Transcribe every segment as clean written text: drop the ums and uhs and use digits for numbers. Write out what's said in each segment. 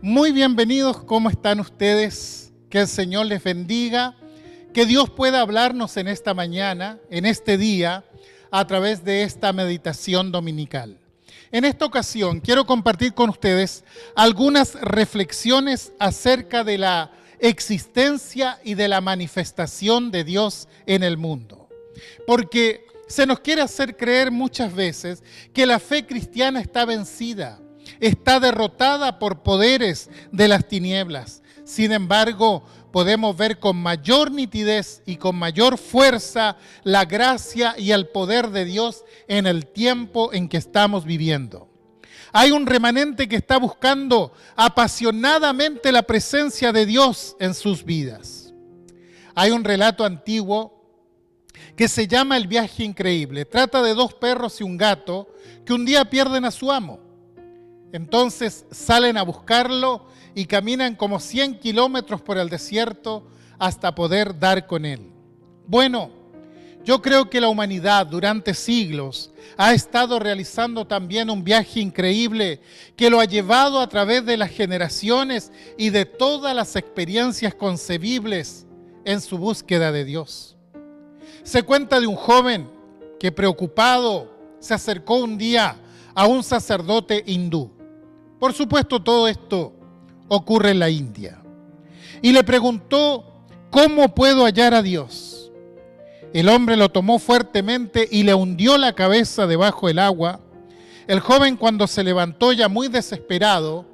Muy bienvenidos, ¿cómo están ustedes? Que el Señor les bendiga, que Dios pueda hablarnos en esta mañana, en este día, a través de esta meditación dominical. En esta ocasión quiero compartir con ustedes algunas reflexiones acerca de la existencia y de la manifestación de Dios en el mundo. Porque se nos quiere hacer creer muchas veces que la fe cristiana está vencida, está derrotada por poderes de las tinieblas. Sin embargo, podemos ver con mayor nitidez y con mayor fuerza la gracia y el poder de Dios en el tiempo en que estamos viviendo. Hay un remanente que está buscando apasionadamente la presencia de Dios en sus vidas. Hay un relato antiguo que se llama El viaje increíble. Trata de dos perros y un gato que un día pierden a su amo. Entonces salen a buscarlo y caminan como 100 kilómetros por el desierto hasta poder dar con él. Bueno, yo creo que la humanidad durante siglos ha estado realizando también un viaje increíble que lo ha llevado a través de las generaciones y de todas las experiencias concebibles en su búsqueda de Dios. Se cuenta de un joven que preocupado se acercó un día a un sacerdote hindú. Por supuesto, todo esto ocurre en la India. Y le preguntó, ¿cómo puedo hallar a Dios? El hombre lo tomó fuertemente y le hundió la cabeza debajo del agua. El joven, cuando se levantó ya muy desesperado,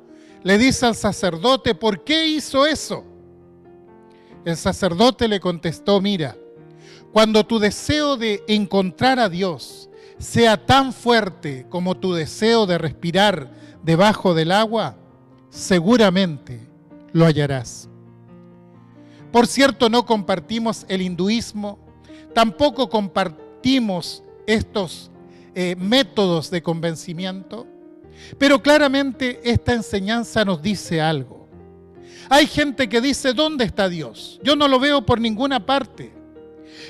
le dice al sacerdote, ¿por qué hizo eso? El sacerdote le contestó, mira, cuando tu deseo de encontrar a Dios sea tan fuerte como tu deseo de respirar debajo del agua, seguramente lo hallarás. Por cierto, no compartimos el hinduismo, tampoco compartimos estos métodos de convencimiento, pero claramente esta enseñanza nos dice algo. Hay gente que dice, ¿dónde está Dios? Yo no lo veo por ninguna parte.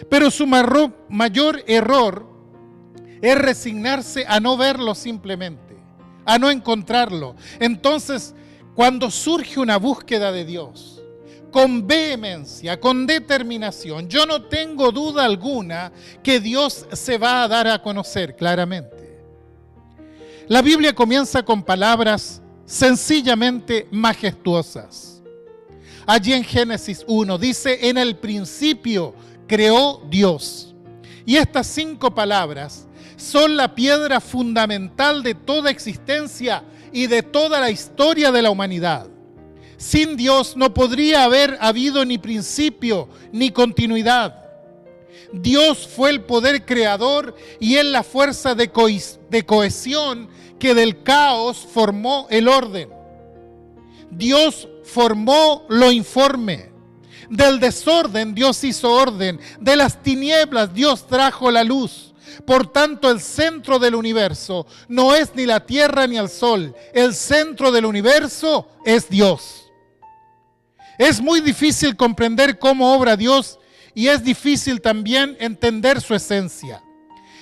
Pero su mayor error es resignarse a no verlo simplemente, a no encontrarlo. Entonces, cuando surge una búsqueda de Dios, con vehemencia, con determinación, yo no tengo duda alguna que Dios se va a dar a conocer claramente. La Biblia comienza con palabras sencillamente majestuosas. Allí en Génesis 1 dice, en el principio creó Dios. Y estas 5 palabras son la piedra fundamental de toda existencia y de toda la historia de la humanidad. Sin Dios no podría haber habido ni principio ni continuidad. Dios fue el poder creador y es la fuerza de cohesión que del caos formó el orden. Dios formó lo informe. Del desorden Dios hizo orden, de las tinieblas Dios trajo la luz. Por tanto, el centro del universo no es ni la tierra ni el sol, el centro del universo es Dios. Es muy difícil comprender cómo obra Dios y es difícil también entender su esencia.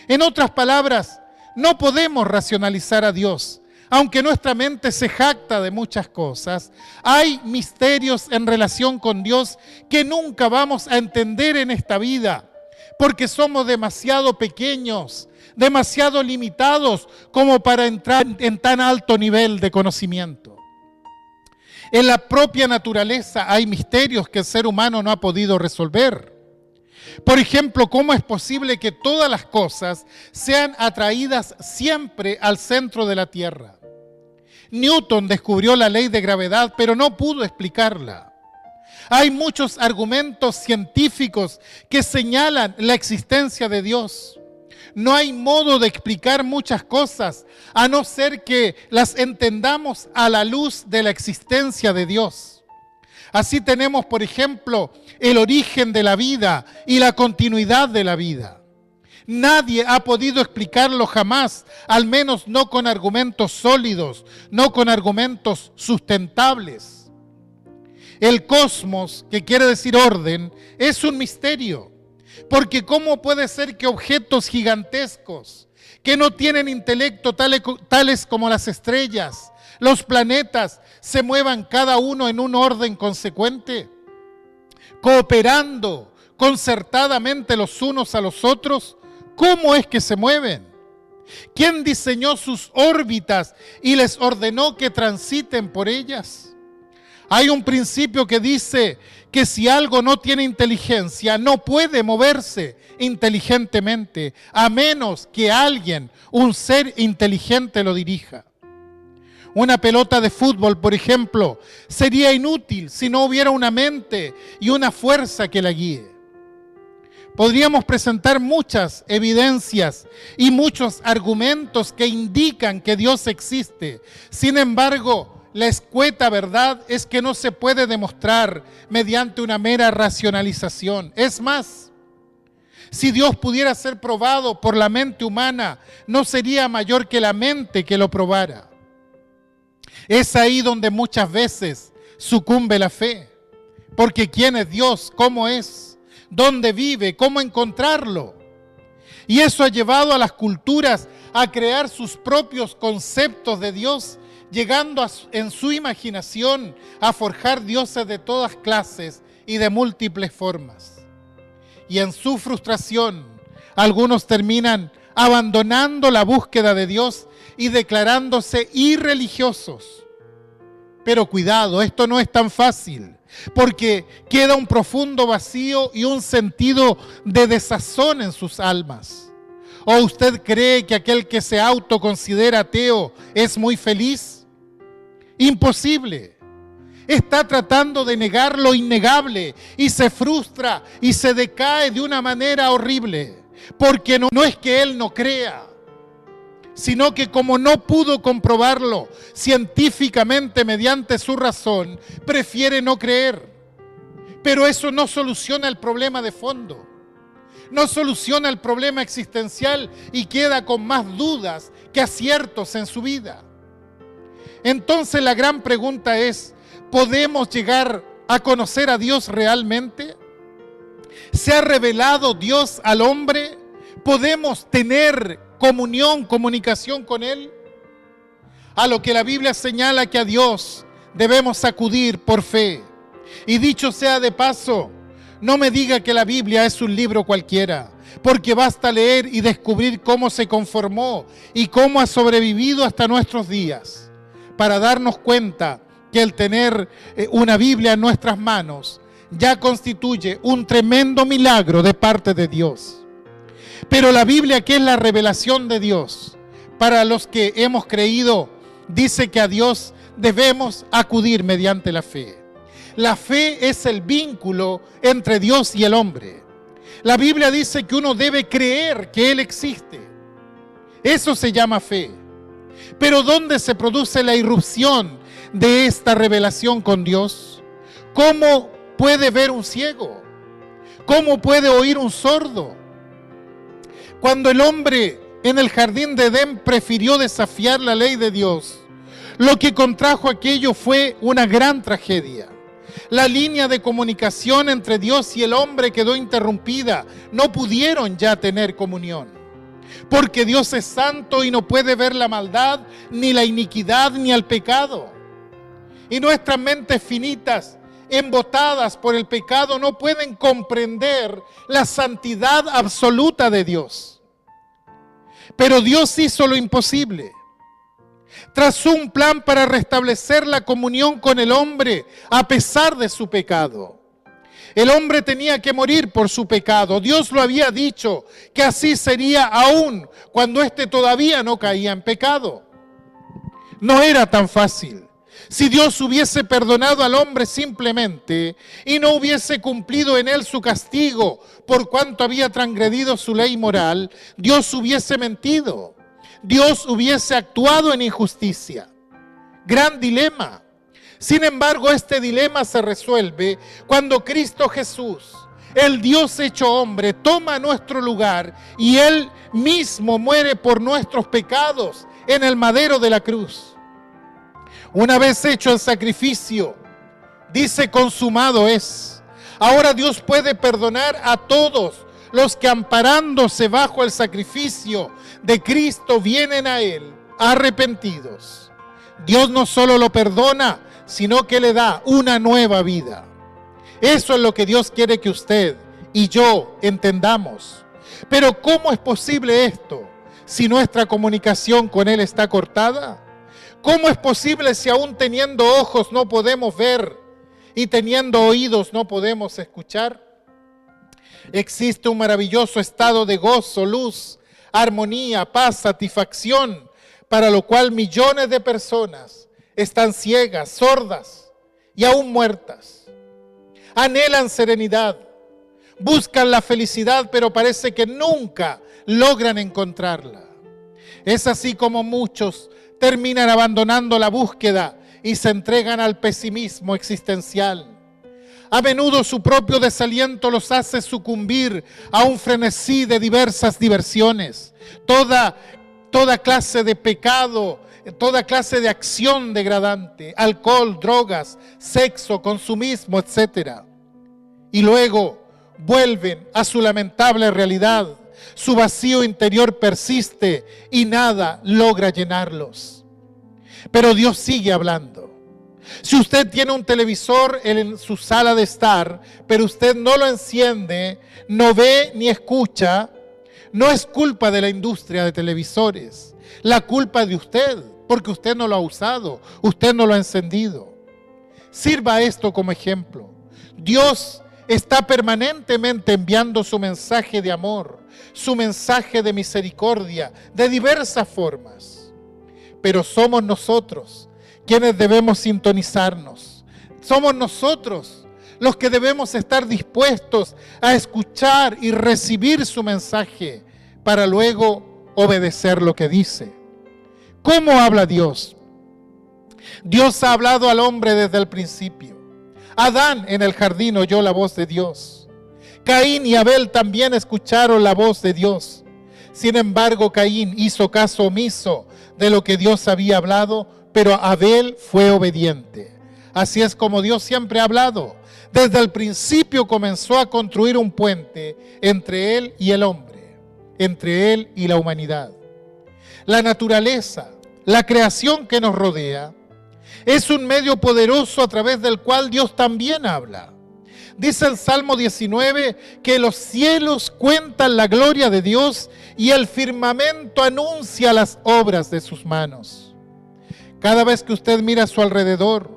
En otras palabras, no podemos racionalizar a Dios. Aunque nuestra mente se jacta de muchas cosas, hay misterios en relación con Dios que nunca vamos a entender en esta vida, porque somos demasiado pequeños, demasiado limitados como para entrar en tan alto nivel de conocimiento. En la propia naturaleza hay misterios que el ser humano no ha podido resolver. Por ejemplo, ¿cómo es posible que todas las cosas sean atraídas siempre al centro de la Tierra? Newton descubrió la ley de gravedad, pero no pudo explicarla. Hay muchos argumentos científicos que señalan la existencia de Dios. No hay modo de explicar muchas cosas, a no ser que las entendamos a la luz de la existencia de Dios. Así tenemos, por ejemplo, el origen de la vida y la continuidad de la vida. Nadie ha podido explicarlo jamás, al menos no con argumentos sólidos, no con argumentos sustentables. El cosmos, que quiere decir orden, es un misterio, porque ¿cómo puede ser que objetos gigantescos, que no tienen intelecto tales como las estrellas, los planetas se muevan cada uno en un orden consecuente, cooperando concertadamente los unos a los otros? ¿Cómo es que se mueven? ¿Quién diseñó sus órbitas y les ordenó que transiten por ellas? Hay un principio que dice que si algo no tiene inteligencia, no puede moverse inteligentemente, a menos que alguien, un ser inteligente, lo dirija. Una pelota de fútbol, por ejemplo, sería inútil si no hubiera una mente y una fuerza que la guíe. Podríamos presentar muchas evidencias y muchos argumentos que indican que Dios existe. Sin embargo, la escueta verdad es que no se puede demostrar mediante una mera racionalización. Es más, si Dios pudiera ser probado por la mente humana, no sería mayor que la mente que lo probara. Es ahí donde muchas veces sucumbe la fe. Porque ¿quién es Dios? ¿Cómo es? ¿Dónde vive? ¿Cómo encontrarlo? Y eso ha llevado a las culturas a crear sus propios conceptos de Dios, llegando en su imaginación a forjar dioses de todas clases y de múltiples formas. Y en su frustración, algunos terminan abandonando la búsqueda de Dios y declarándose irreligiosos. Pero cuidado, esto no es tan fácil, porque queda un profundo vacío y un sentido de desazón en sus almas. ¿O usted cree que aquel que se autoconsidera ateo es muy feliz? Imposible. Está tratando de negar lo innegable y se frustra y se decae de una manera horrible, porque no es que él no crea, sino que como no pudo comprobarlo científicamente mediante su razón, prefiere no creer. Pero eso no soluciona el problema de fondo, no soluciona el problema existencial y queda con más dudas que aciertos en su vida. Entonces la gran pregunta es, ¿podemos llegar a conocer a Dios realmente? ¿Se ha revelado Dios al hombre? ¿Podemos tener comunicación con Él? A lo que la Biblia señala que a Dios debemos acudir por fe. Y dicho sea de paso, no me diga que la Biblia es un libro cualquiera, porque basta leer y descubrir cómo se conformó y cómo ha sobrevivido hasta nuestros días, para darnos cuenta que el tener una Biblia en nuestras manos ya constituye un tremendo milagro de parte de Dios. Pero la Biblia, que es la revelación de Dios, para los que hemos creído, dice que a Dios debemos acudir mediante la fe. La fe es el vínculo entre Dios y el hombre. La Biblia dice que uno debe creer que Él existe. Eso se llama fe. Pero ¿dónde se produce la irrupción de esta revelación con Dios? ¿Cómo puede ver un ciego? ¿Cómo puede oír un sordo? Cuando el hombre en el jardín de Edén prefirió desafiar la ley de Dios, lo que contrajo aquello fue una gran tragedia. La línea de comunicación entre Dios y el hombre quedó interrumpida. No pudieron ya tener comunión. Porque Dios es santo y no puede ver la maldad, ni la iniquidad, ni el pecado. Y nuestras mentes finitas, embotadas por el pecado, no pueden comprender la santidad absoluta de Dios. Pero Dios hizo lo imposible. Trazó un plan para restablecer la comunión con el hombre a pesar de su pecado. El hombre tenía que morir por su pecado. Dios lo había dicho que así sería aún cuando éste todavía no caía en pecado. No era tan fácil. Si Dios hubiese perdonado al hombre simplemente y no hubiese cumplido en él su castigo por cuanto había transgredido su ley moral, Dios hubiese mentido. Dios hubiese actuado en injusticia. Gran dilema. Sin embargo, este dilema se resuelve cuando Cristo Jesús, el Dios hecho hombre, toma nuestro lugar y Él mismo muere por nuestros pecados en el madero de la cruz. Una vez hecho el sacrificio, dice: consumado es. Ahora Dios puede perdonar a todos los que, amparándose bajo el sacrificio de Cristo, vienen a Él arrepentidos. Dios no solo lo perdona, sino que le da una nueva vida. Eso es lo que Dios quiere que usted y yo entendamos. Pero ¿cómo es posible esto si nuestra comunicación con Él está cortada? ¿Cómo es posible si aún teniendo ojos no podemos ver y teniendo oídos no podemos escuchar? Existe un maravilloso estado de gozo, luz, armonía, paz, satisfacción, para lo cual millones de personas están ciegas, sordas y aún muertas. Anhelan serenidad, buscan la felicidad, pero parece que nunca logran encontrarla. Es así como muchos terminan abandonando la búsqueda y se entregan al pesimismo existencial. A menudo su propio desaliento los hace sucumbir a un frenesí de diversas diversiones, toda clase de pecado, toda clase de acción degradante, alcohol, drogas, sexo, consumismo, etc. Y luego vuelven a su lamentable realidad. Su vacío interior persiste y nada logra llenarlos. Pero Dios sigue hablando. Si usted tiene un televisor en su sala de estar, pero usted no lo enciende, no ve ni escucha, no es culpa de la industria de televisores. La culpa es de usted, porque usted no lo ha usado, usted no lo ha encendido. Sirva esto como ejemplo. Dios está permanentemente enviando su mensaje de amor, su mensaje de misericordia, de diversas formas. Pero somos nosotros quienes debemos sintonizarnos. Somos nosotros los que debemos estar dispuestos a escuchar y recibir su mensaje para luego obedecer lo que dice. ¿Cómo habla Dios? Dios ha hablado al hombre desde el principio. Adán en el jardín oyó la voz de Dios. Caín y Abel también escucharon la voz de Dios. Sin embargo, Caín hizo caso omiso de lo que Dios había hablado, pero Abel fue obediente. Así es como Dios siempre ha hablado. Desde el principio comenzó a construir un puente entre Él y el hombre, entre Él y la humanidad. La naturaleza, la creación que nos rodea, es un medio poderoso a través del cual Dios también habla. Dice el Salmo 19 que los cielos cuentan la gloria de Dios y el firmamento anuncia las obras de sus manos. Cada vez que usted mira a su alrededor,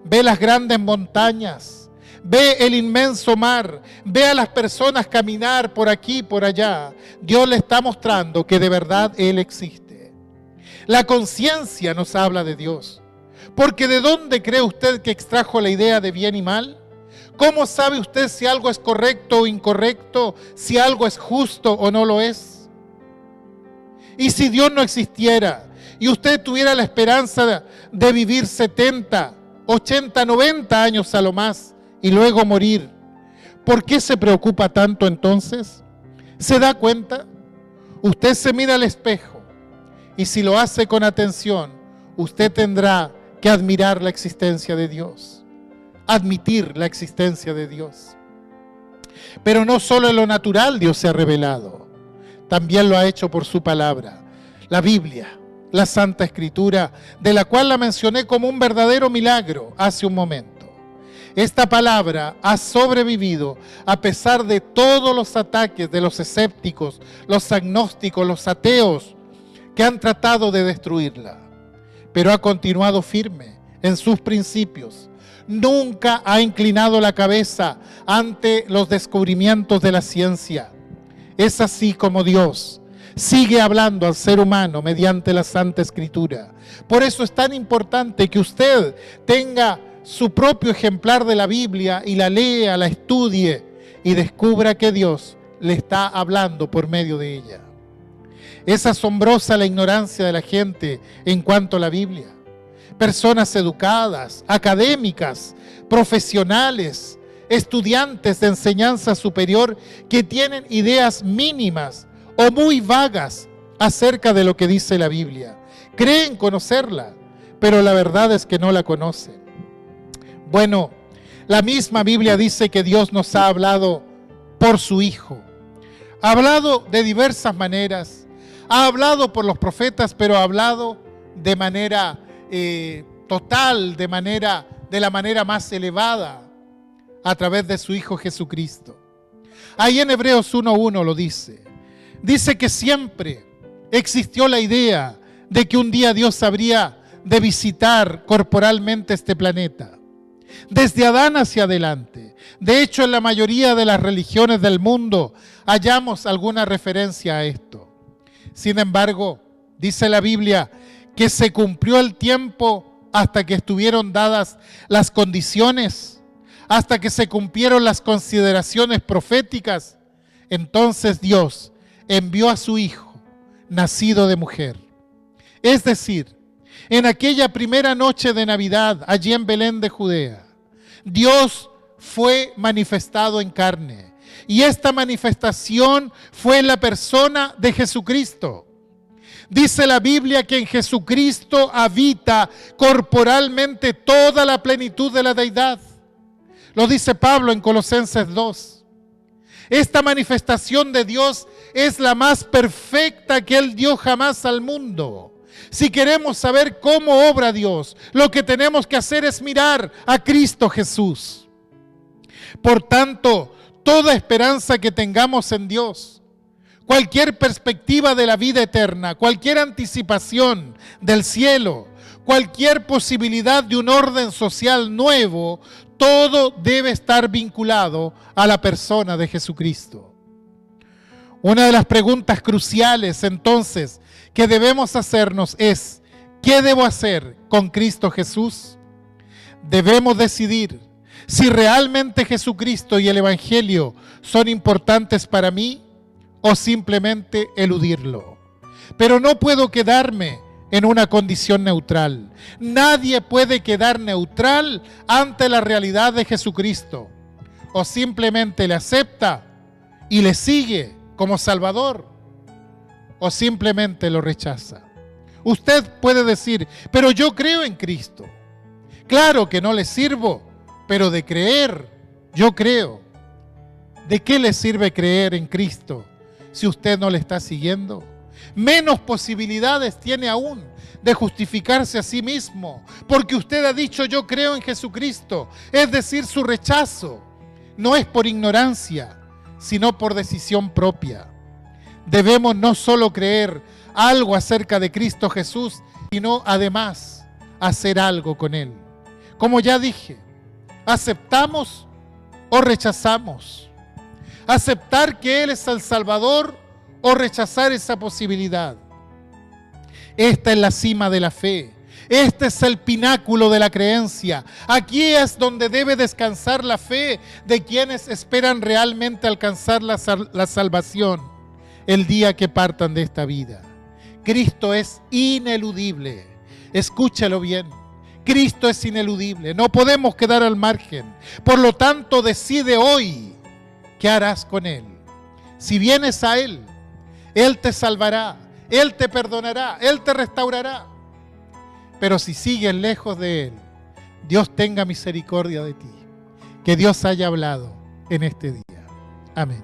ve las grandes montañas, ve el inmenso mar, ve a las personas caminar por aquí y por allá, Dios le está mostrando que de verdad Él existe. La conciencia nos habla de Dios. Porque ¿de dónde cree usted que extrajo la idea de bien y mal? ¿Cómo sabe usted si algo es correcto o incorrecto, si algo es justo o no lo es? Y si Dios no existiera y usted tuviera la esperanza de vivir 70, 80, 90 años a lo más y luego morir, ¿por qué se preocupa tanto entonces? ¿Se da cuenta? Usted se mira al espejo y si lo hace con atención, usted tendrá que admirar la existencia de Dios, admitir la existencia de Dios. Pero no solo en lo natural Dios se ha revelado, también lo ha hecho por su palabra, la Biblia, la Santa Escritura, de la cual la mencioné como un verdadero milagro hace un momento. Esta palabra ha sobrevivido a pesar de todos los ataques de los escépticos, los agnósticos, los ateos, que han tratado de destruirla. Pero ha continuado firme en sus principios. Nunca ha inclinado la cabeza ante los descubrimientos de la ciencia. Es así como Dios sigue hablando al ser humano mediante la Santa Escritura. Por eso es tan importante que usted tenga su propio ejemplar de la Biblia y la lea, la estudie y descubra que Dios le está hablando por medio de ella. Es asombrosa la ignorancia de la gente en cuanto a la Biblia. Personas educadas, académicas, profesionales, estudiantes de enseñanza superior que tienen ideas mínimas o muy vagas acerca de lo que dice la Biblia. Creen conocerla, pero la verdad es que no la conocen. Bueno, la misma Biblia dice que Dios nos ha hablado por su Hijo. Ha hablado de diversas maneras. Ha hablado por los profetas, pero ha hablado de manera total, de la manera más elevada, a través de su Hijo Jesucristo. Ahí en Hebreos 1:1 lo dice. Dice que siempre existió la idea de que un día Dios habría de visitar corporalmente este planeta. Desde Adán hacia adelante. De hecho, en la mayoría de las religiones del mundo hallamos alguna referencia a esto. Sin embargo, dice la Biblia que se cumplió el tiempo hasta que estuvieron dadas las condiciones, hasta que se cumplieron las consideraciones proféticas. Entonces Dios envió a su Hijo, nacido de mujer. Es decir, en aquella primera noche de Navidad, allí en Belén de Judea, Dios fue manifestado en carne. Y esta manifestación fue en la persona de Jesucristo. Dice la Biblia que en Jesucristo habita corporalmente toda la plenitud de la deidad. Lo dice Pablo en Colosenses 2. Esta manifestación de Dios es la más perfecta que Él dio jamás al mundo. Si queremos saber cómo obra Dios, lo que tenemos que hacer es mirar a Cristo Jesús. Por tanto, toda esperanza que tengamos en Dios, cualquier perspectiva de la vida eterna, cualquier anticipación del cielo, cualquier posibilidad de un orden social nuevo, todo debe estar vinculado a la persona de Jesucristo. Una de las preguntas cruciales, entonces, que debemos hacernos es: ¿qué debo hacer con Cristo Jesús? Debemos decidir si realmente Jesucristo y el Evangelio son importantes para mí o simplemente eludirlo. Pero no puedo quedarme en una condición neutral. Nadie puede quedar neutral ante la realidad de Jesucristo. O simplemente le acepta y le sigue como Salvador, o simplemente lo rechaza. Usted puede decir: pero yo creo en Cristo. Claro que no le sirvo, pero de creer, yo creo. ¿De qué le sirve creer en Cristo si usted no le está siguiendo? Menos posibilidades tiene aún de justificarse a sí mismo, porque usted ha dicho: yo creo en Jesucristo. Es decir, su rechazo no es por ignorancia, sino por decisión propia. Debemos no solo creer algo acerca de Cristo Jesús, sino además hacer algo con Él. Como ya dije, ¿aceptamos o rechazamos? Aceptar que Él es el Salvador o rechazar esa posibilidad. Esta es la cima de la fe. Este es el pináculo de la creencia. Aquí es donde debe descansar la fe de quienes esperan realmente alcanzar la salvación el día que partan de esta vida. Cristo es ineludible. Escúchalo bien. Cristo es ineludible. No podemos quedar al margen. Por lo tanto, decide hoy qué harás con Él. Si vienes a Él, Él te salvará, Él te perdonará, Él te restaurará. Pero si sigues lejos de Él, Dios tenga misericordia de ti. Que Dios haya hablado en este día. Amén.